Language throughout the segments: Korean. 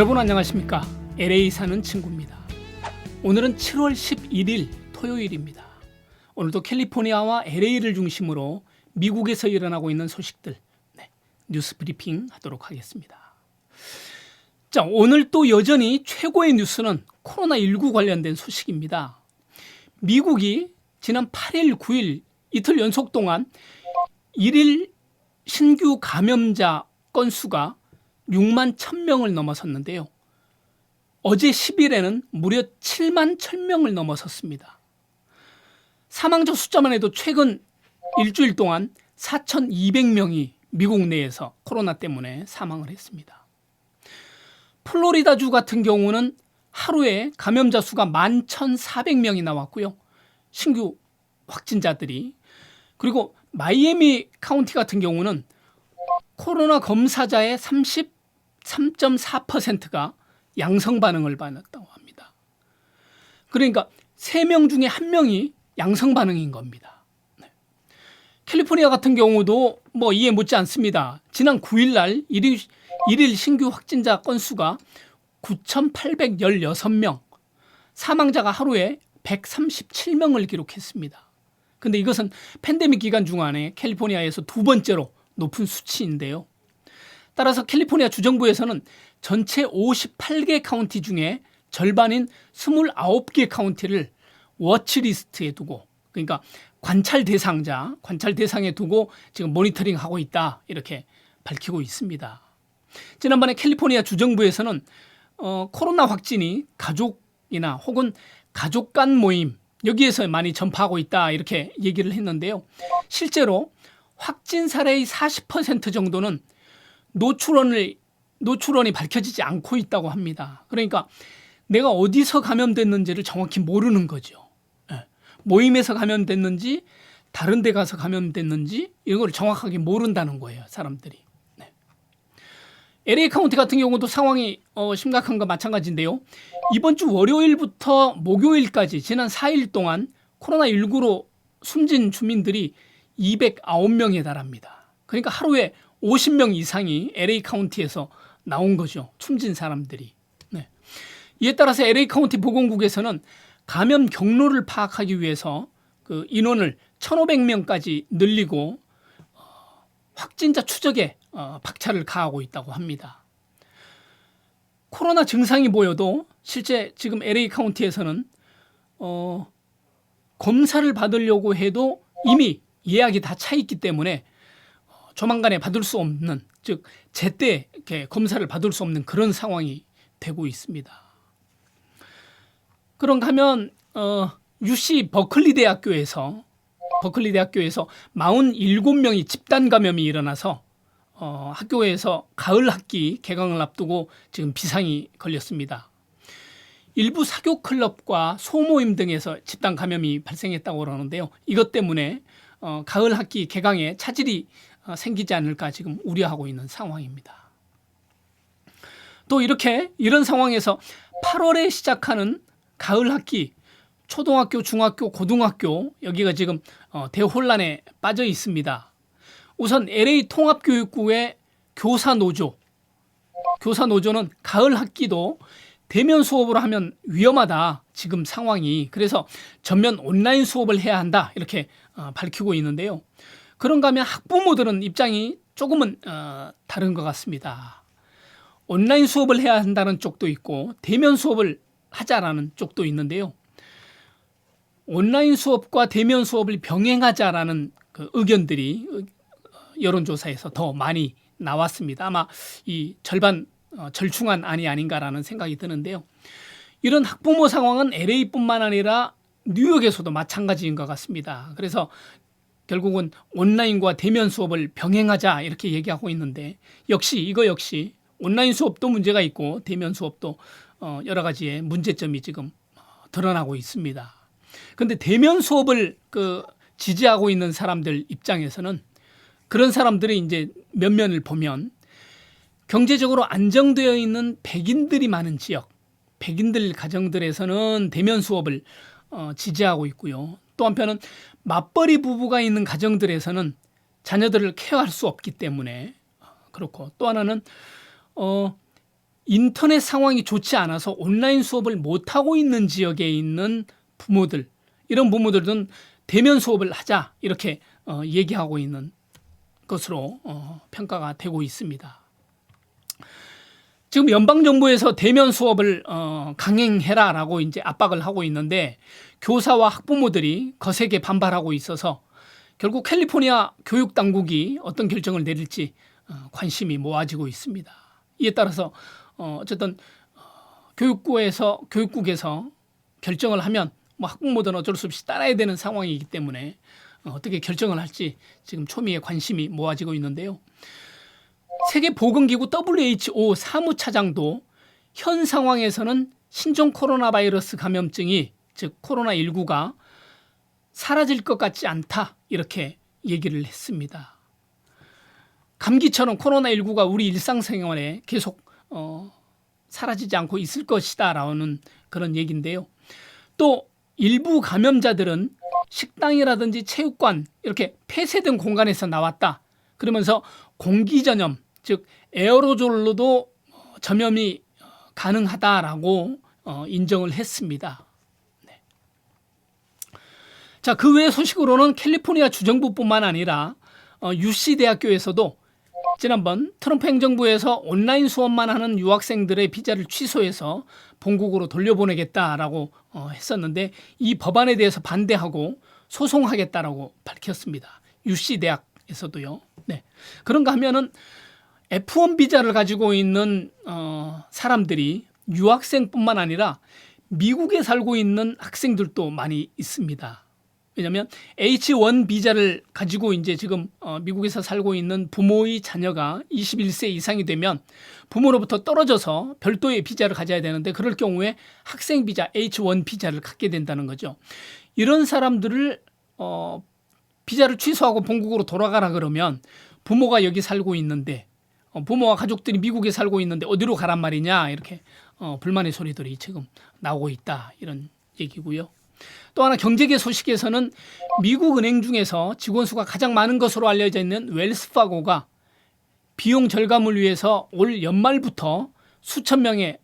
여러분 안녕하십니까? LA 사는 친구입니다. 오늘은 7월 11일 토요일입니다. 오늘도 캘리포니아와 LA를 중심으로 미국에서 일어나고 있는 소식들 뉴스 브리핑 하도록 하겠습니다. 자, 오늘 또 여전히 최고의 뉴스는 코로나19 관련된 소식입니다. 미국이 지난 8일, 9일 이틀 연속 동안 1일 신규 감염자 건수가 6만 1000명을 넘어섰는데요. 어제 10일에는 무려 7만 1000명을 넘어섰습니다. 사망자 숫자만 해도 최근 일주일 동안 4200명이 미국 내에서 코로나 때문에 사망을 했습니다. 플로리다주 같은 경우는 하루에 감염자 수가 11,400명이 나왔고요. 신규 확진자들이. 그리고 마이애미 카운티 같은 경우는 코로나 검사자의 33.4%가 양성 반응을 받았다고 합니다. 그러니까 3명 중에 1명이 양성 반응인 겁니다. 캘리포니아 같은 경우도 이해 못지 않습니다. 지난 9일 날 일일 신규 확진자 건수가 9,816명, 사망자가 하루에 137명을 기록했습니다. 근데 이것은 팬데믹 기간 중간에 캘리포니아에서 두 번째로 높은 수치인데요. 따라서 캘리포니아 주정부에서는 전체 58개 카운티 중에 절반인 29개 카운티를 워치리스트에 두고, 그러니까 관찰 대상에 두고 지금 모니터링하고 있다, 이렇게 밝히고 있습니다. 지난번에 캘리포니아 주정부에서는 코로나 확진이 가족이나 혹은 가족 간 모임 여기에서 많이 전파하고 있다, 이렇게 얘기를 했는데요. 실제로 확진 사례의 40% 정도는 노출원이 밝혀지지 않고 있다고 합니다. 그러니까 내가 어디서 감염됐는지를 정확히 모르는 거죠. 모임에서 감염됐는지 다른 데 가서 감염됐는지 이런 걸 정확하게 모른다는 거예요, 사람들이. LA 카운티 같은 경우도 상황이 심각한 거 마찬가지인데요. 이번 주 월요일부터 목요일까지 지난 4일 동안 코로나19로 숨진 주민들이 209명에 달합니다. 그러니까 하루에 50명 이상이 LA 카운티에서 나온 거죠, 숨진 사람들이. 이에 따라서 LA 카운티 보건국에서는 감염 경로를 파악하기 위해서 그 인원을 1,500명까지 늘리고 확진자 추적에 박차를 가하고 있다고 합니다. 코로나 증상이 보여도 실제 지금 LA 카운티에서는 검사를 받으려고 해도 이미 예약이 다 차 있기 때문에 조만간에 받을 수 없는, 즉 제때 이렇게 검사를 받을 수 없는 그런 상황이 되고 있습니다. 그런가 하면 UC 버클리 대학교에서 47명이 집단 감염이 일어나서 학교에서 가을 학기 개강을 앞두고 지금 비상이 걸렸습니다. 일부 사교 클럽과 소모임 등에서 집단 감염이 발생했다고 그러는데요. 이것 때문에 가을 학기 개강에 차질이 생기지 않을까 지금 우려하고 있는 상황입니다. 또 이런 상황에서 8월에 시작하는 가을 학기, 초등학교, 중학교, 고등학교 여기가 지금 대혼란에 빠져 있습니다. 우선 LA 통합교육부의 교사노조는 가을 학기도 대면 수업으로 하면 위험하다, 지금 상황이. 그래서 전면 온라인 수업을 해야 한다, 이렇게 밝히고 있는데요. 그런가 하면 학부모들은 입장이 조금은 다른 것 같습니다. 온라인 수업을 해야 한다는 쪽도 있고 대면 수업을 하자라는 쪽도 있는데요. 온라인 수업과 대면 수업을 병행하자라는 그 의견들이 여론조사에서 더 많이 나왔습니다. 아마 이 절충안 안이 아닌가라는 생각이 드는데요. 이런 학부모 상황은 LA뿐만 아니라 뉴욕에서도 마찬가지인 것 같습니다. 그래서 결국은 온라인과 대면 수업을 병행하자, 이렇게 얘기하고 있는데 이거 역시 온라인 수업도 문제가 있고 대면 수업도 여러 가지의 문제점이 지금 드러나고 있습니다. 그런데 대면 수업을 지지하고 있는 사람들 입장에서는, 그런 사람들이 이제 면면을 보면 경제적으로 안정되어 있는 백인들이 많은 지역, 백인들 가정들에서는 대면 수업을 지지하고 있고요. 또 한편은 맞벌이 부부가 있는 가정들에서는 자녀들을 케어할 수 없기 때문에 그렇고, 또 하나는 인터넷 상황이 좋지 않아서 온라인 수업을 못하고 있는 지역에 있는 부모들, 이런 부모들은 대면 수업을 하자 이렇게 얘기하고 있는 것으로 평가가 되고 있습니다. 지금 연방정부에서 대면 수업을 강행해라라고 이제 압박을 하고 있는데 교사와 학부모들이 거세게 반발하고 있어서 결국 캘리포니아 교육당국이 어떤 결정을 내릴지 관심이 모아지고 있습니다. 이에 따라서 어쨌든 교육국에서 결정을 하면 뭐 학부모들은 어쩔 수 없이 따라야 되는 상황이기 때문에 어떻게 결정을 할지 지금 초미의 관심이 모아지고 있는데요. 세계보건기구 WHO 사무차장도 현 상황에서는 신종 코로나 바이러스 감염증이 즉 코로나19가 사라질 것 같지 않다 이렇게 얘기를 했습니다. 감기처럼 코로나19가 우리 일상생활에 계속 사라지지 않고 있을 것이다 라는 그런 얘기인데요. 또 일부 감염자들은 식당이라든지 체육관 이렇게 폐쇄된 공간에서 나왔다. 그러면서 공기전염 즉 에어로졸로도 전염이 가능하다라고 인정을 했습니다. 네. 자, 그 외의 소식으로는 캘리포니아 주정부뿐만 아니라 UC 대학교에서도 지난번 트럼프 행정부에서 온라인 수업만 하는 유학생들의 비자를 취소해서 본국으로 돌려보내겠다라고 했었는데 이 법안에 대해서 반대하고 소송하겠다라고 밝혔습니다. UC 대학에서도요. 네. 그런가 하면은 F1 비자를 가지고 있는 사람들이 유학생뿐만 아니라 미국에 살고 있는 학생들도 많이 있습니다. 왜냐하면 H1 비자를 가지고 이제 지금 미국에서 살고 있는 부모의 자녀가 21세 이상이 되면 부모로부터 떨어져서 별도의 비자를 가져야 되는데 그럴 경우에 학생 비자 H1 비자를 갖게 된다는 거죠. 이런 사람들을 비자를 취소하고 본국으로 돌아가라 그러면 부모가 여기 살고 있는데 부모와 가족들이 미국에 살고 있는데 어디로 가란 말이냐 이렇게 불만의 소리들이 지금 나오고 있다 이런 얘기고요. 또 하나 경제계 소식에서는 미국 은행 중에서 직원 수가 가장 많은 것으로 알려져 있는 웰스파고가 비용 절감을 위해서 올 연말부터 수천 명의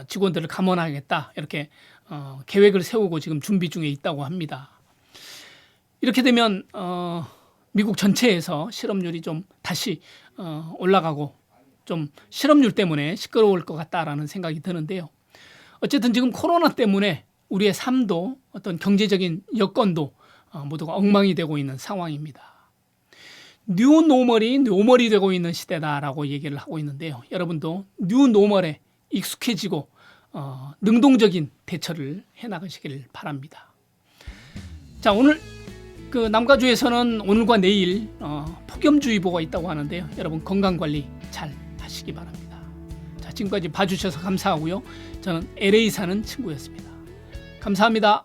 직원들을 감원하겠다 이렇게 계획을 세우고 지금 준비 중에 있다고 합니다. 이렇게 되면 미국 전체에서 실업률이 좀 다시 올라가고 좀 실업률 때문에 시끄러울 것 같다라는 생각이 드는데요. 어쨌든 지금 코로나 때문에 우리의 삶도 어떤 경제적인 여건도 모두가 엉망이 되고 있는 상황입니다. 뉴노멀이 노멀이 되고 있는 시대다라고 얘기를 하고 있는데요. 여러분도 뉴노멀에 익숙해지고 능동적인 대처를 해나가시길 바랍니다. 자, 오늘 그 남가주에서는 오늘과 내일 폭염주의보가 있다고 하는데요. 여러분 건강관리 잘 하시기 바랍니다. 자, 지금까지 봐주셔서 감사하고요. 저는 LA 사는 친구였습니다. 감사합니다.